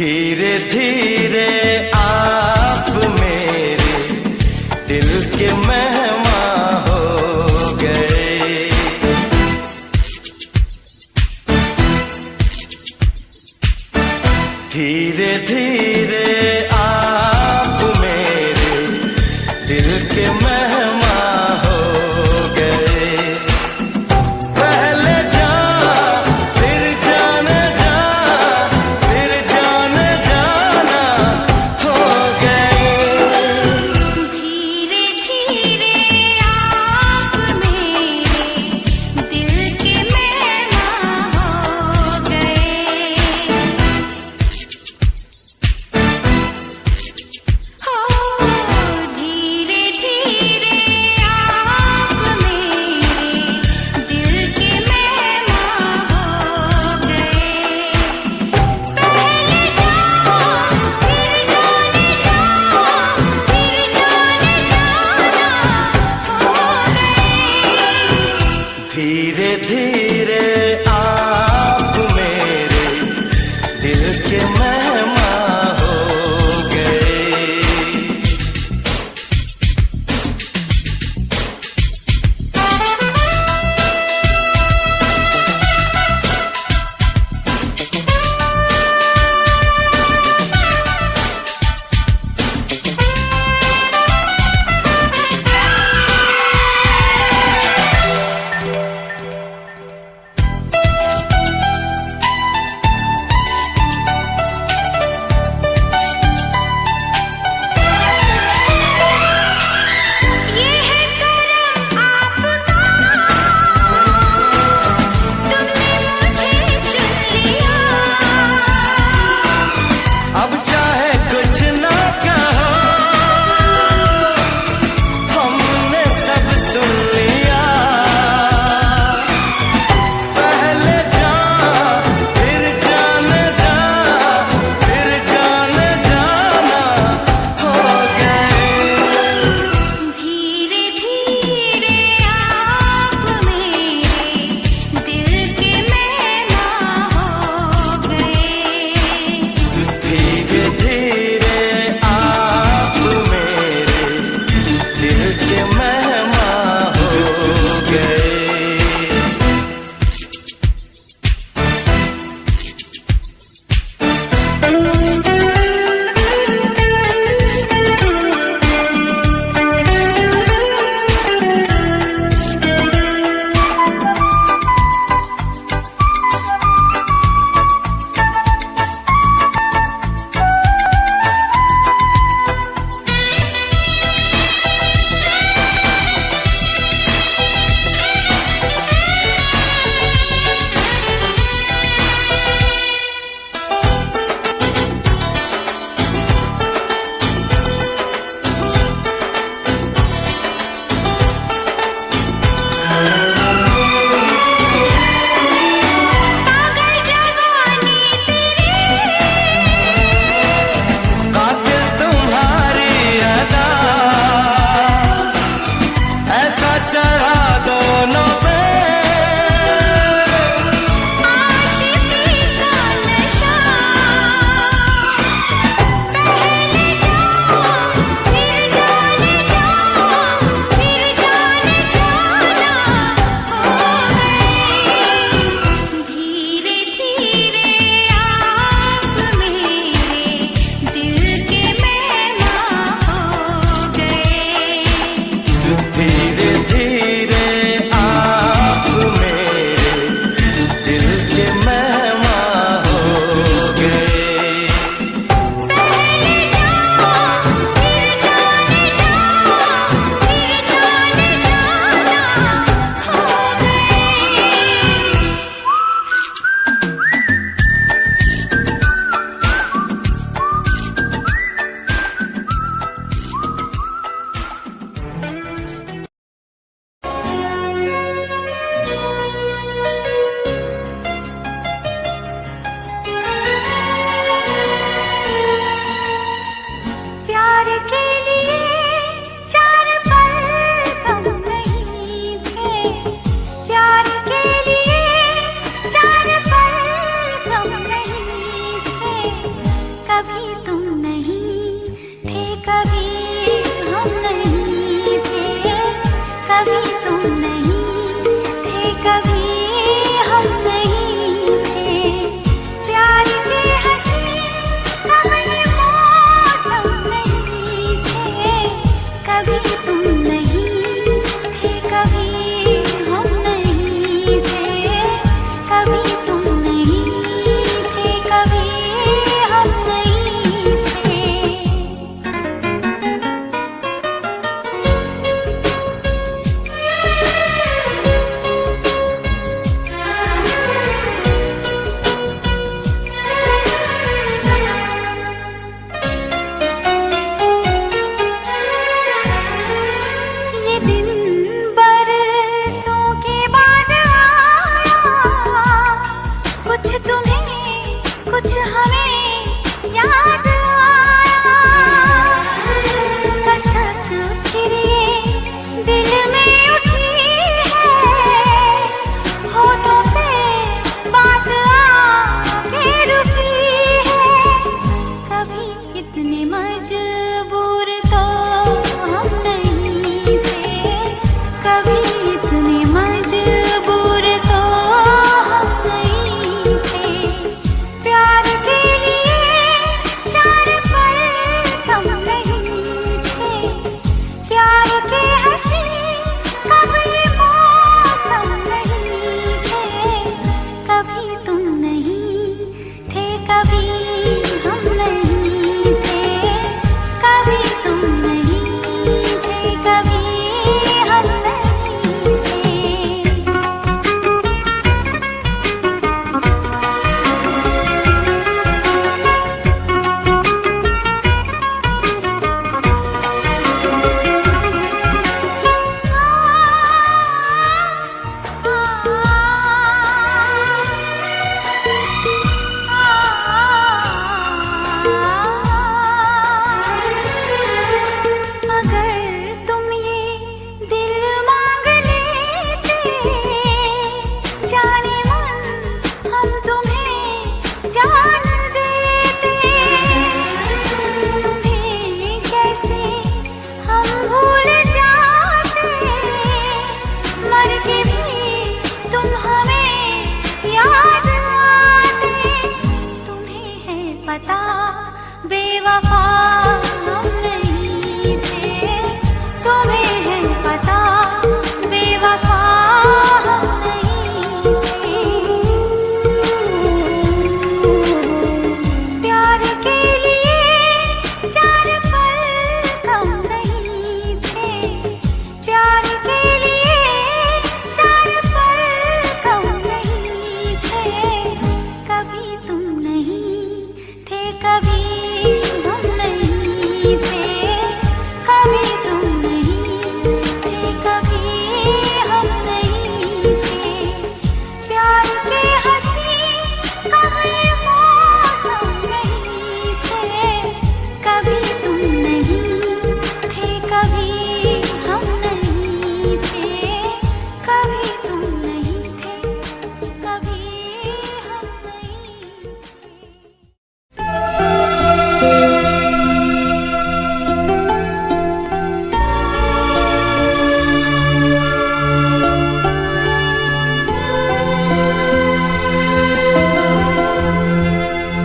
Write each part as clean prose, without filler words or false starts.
धीरे धीरे आप मेरे दिल के मेहमान हो गए। धीरे धीरे आप मेरे दिल के मेहमान हो गए। पहले जान फिर जाने जा, फिर जाने जाना हो गए। धीरे धीरे आप मेरे दिल के मेहमान हो गए। हो धीरे धीरे आप मेरे दिल के मेहमान हो गए। पहले जान फिर जाने जा, फिर जाने जाना हो गए। धीरे धीरे आप मेरे दिल के मेहमान हो गए।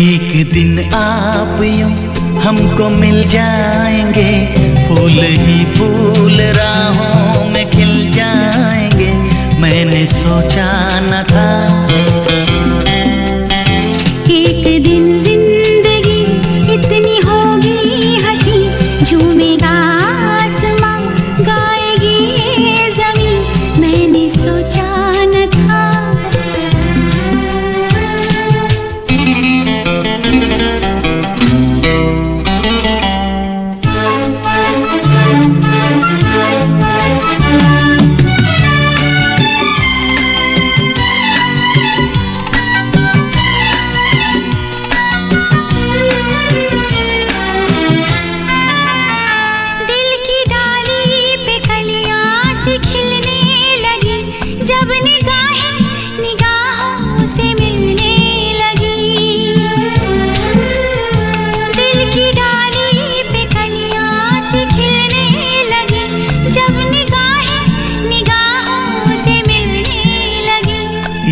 एक दिन आप यूं हमको मिल जाएंगे, फूल ही फूल राहों में खिल जाएंगे। मैंने सोचा न था एक दिन जिंदगी इतनी होगी हंसी, झूमेगा आसमां, गाएगी ये ज़मीं। मैंने सोचा न था।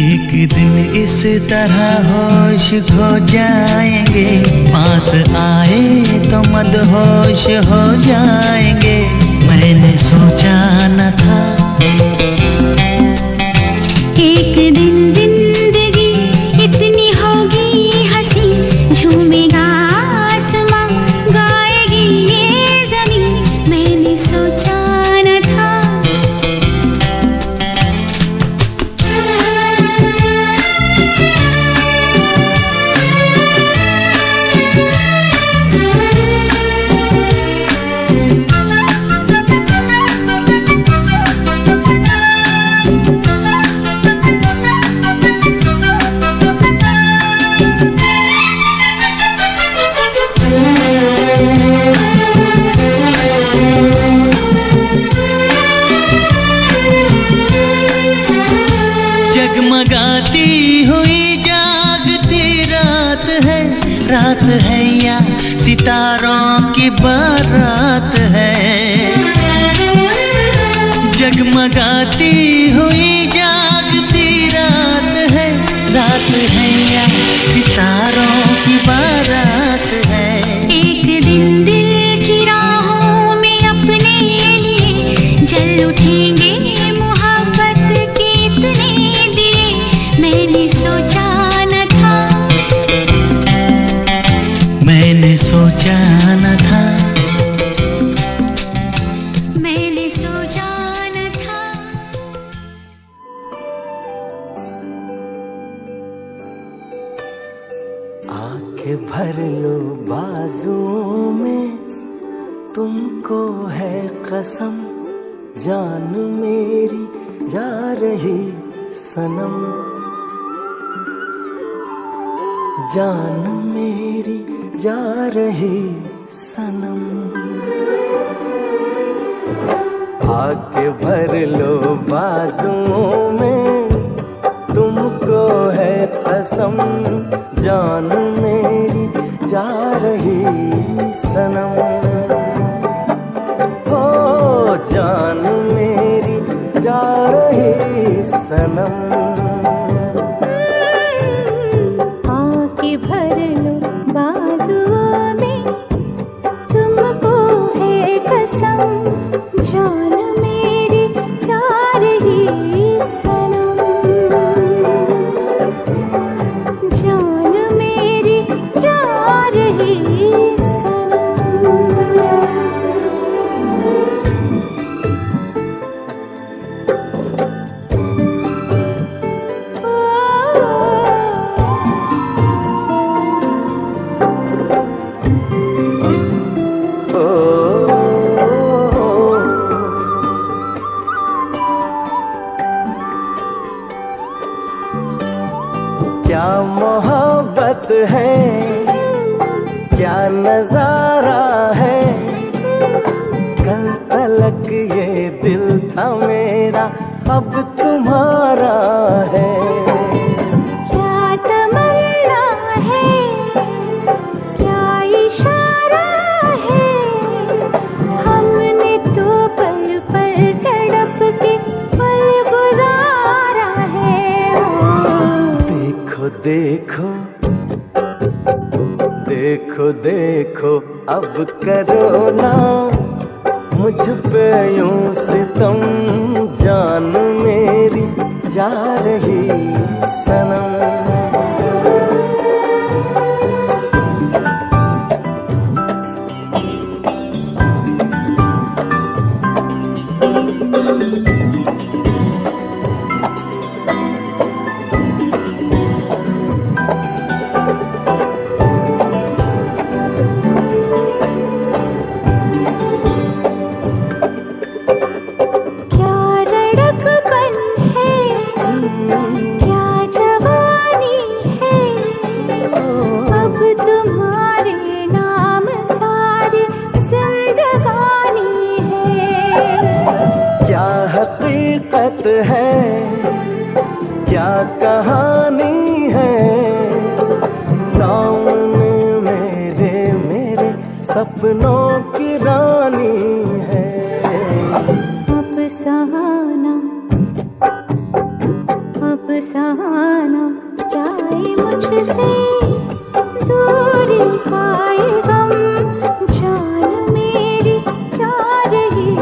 एक दिन इस तरह होश खो जाएंगे, पास आए तो मदहोश हो जाएंगे। मैंने सोचा न था एक दिन जिंदगी इतनी होगी हंसी, झूमेगा आसमां, गाएगी ये ज़मीं। मैंने सोचा न था। जगमगाती हुई जागती रात है, रात है या सितारों की बारात है। जगमगाती हुई जागती रात है, रात है या सितारों की बारात है। एक दिन दिल की राहों में अपने लिए जल उठेंगे मोहब्बत के इतने दिए। मैंने सोचा न था। मैंने सोचा न था। मैंने सोचा न था। आंखें भर लो बाजुओं में, तुमको है कसम, जान मेरी जा रही सनम, जान मेरी जा रही सनम। आंखें भर लो बाजुओं में, तुमको है कसम, जान मेरी जा रही सनम। हो जान मेरी जा रही सनम। आंखें भर लो बाजुओं में, तुमको है कसम, जान मेरी जा रही सनम, जान मेरी जा रही सनम। क्या मोहब्बत है, क्या नजारा है, कल तलक ये दिल था मेरा, अब तुम्हारा है। क्या तमन्ना है, क्या इशारा है, हमने तो पल पल तड़प के पल गुजारा है। देखो देखो देखो देखो अब करो ना मुझ पे यूं सितम, जान मेरी जा रही सनम। हकीकत है क्या कहानी है, सामने मेरे मेरे सपनों की रानी है। अब सहाना जाए मुझसे दूरी पाए गम, जान मेरी जा रही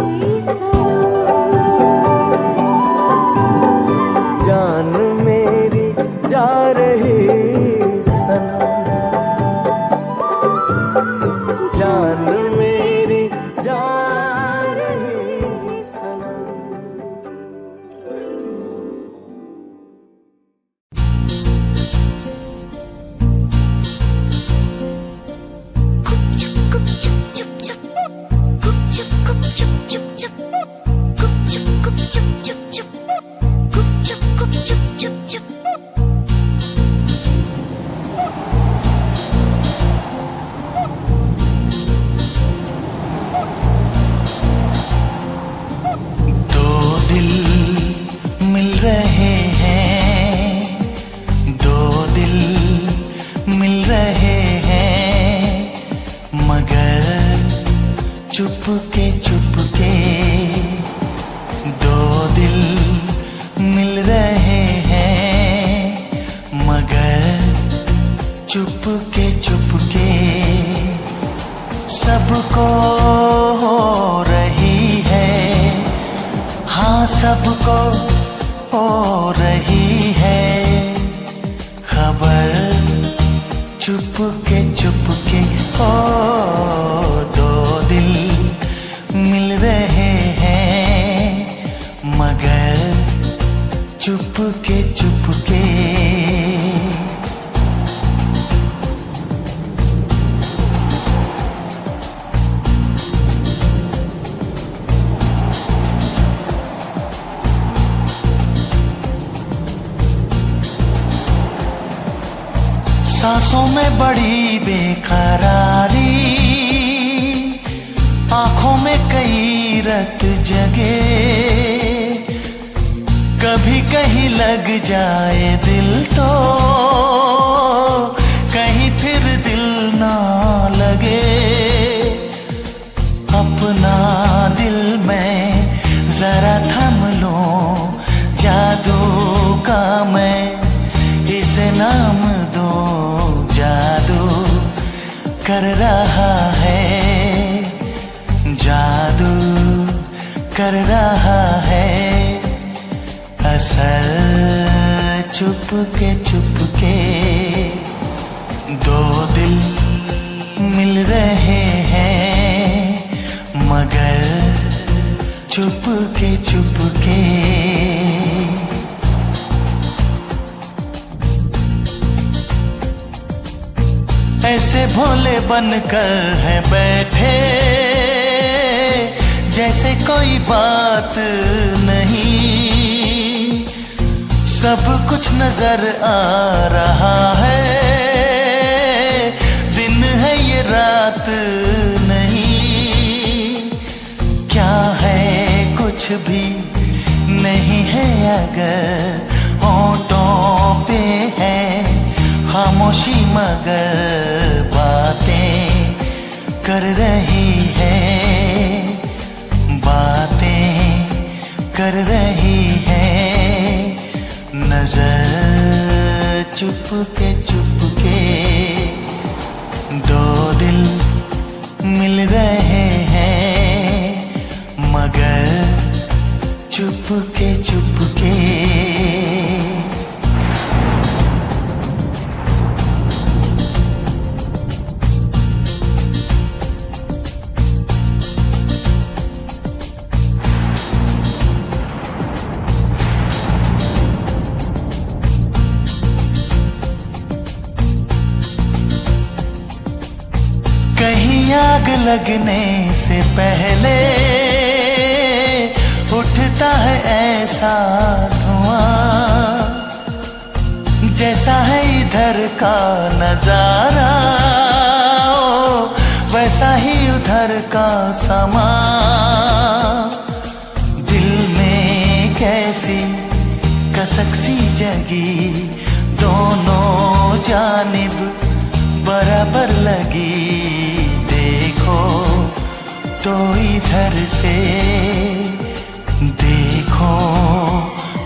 जान मेरी जा रही सनम, जान मेरी जा रही सनम। चुपके चुपके दो दिल मिल रहे हैं, मगर चुपके चुपके सबको हो रही है, हाँ सबको हो रही है खबर। चुपके चुपके ओ दो दिल मिल रहे हैं, मगर चुपके चुपके। सांसों में बड़ी बेकरारी, आंखों में कई रत जगे, कभी कहीं लग जाए दिल तो कहीं फिर दिल ना लगे। अपना दिल में जरा थम लो, जादू का मैं इसे नाम दो, जादू कर रहा है, जादू कर रहा है असर। चुपके चुपके दो दिल मिल रहे हैं, मगर चुपके चुपके। ऐसे भोले बनकर है बैठे जैसे कोई बात नहीं, सब कुछ नजर आ रहा है, दिन है ये रात नहीं। क्या है कुछ भी नहीं है अगर होठों पे है खामोशी, मगर बातें कर रही है, बातें कर रही है नजर। चुपके चुपके दो लगने से पहले उठता है ऐसा धुआं, जैसा है इधर का नजारा वैसा ही उधर का समा। दिल में कैसी कसक सी जगी, दोनों जानिब बराबर लगी। देखो तो इधर से, देखो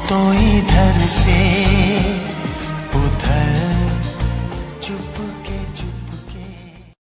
तो इधर से।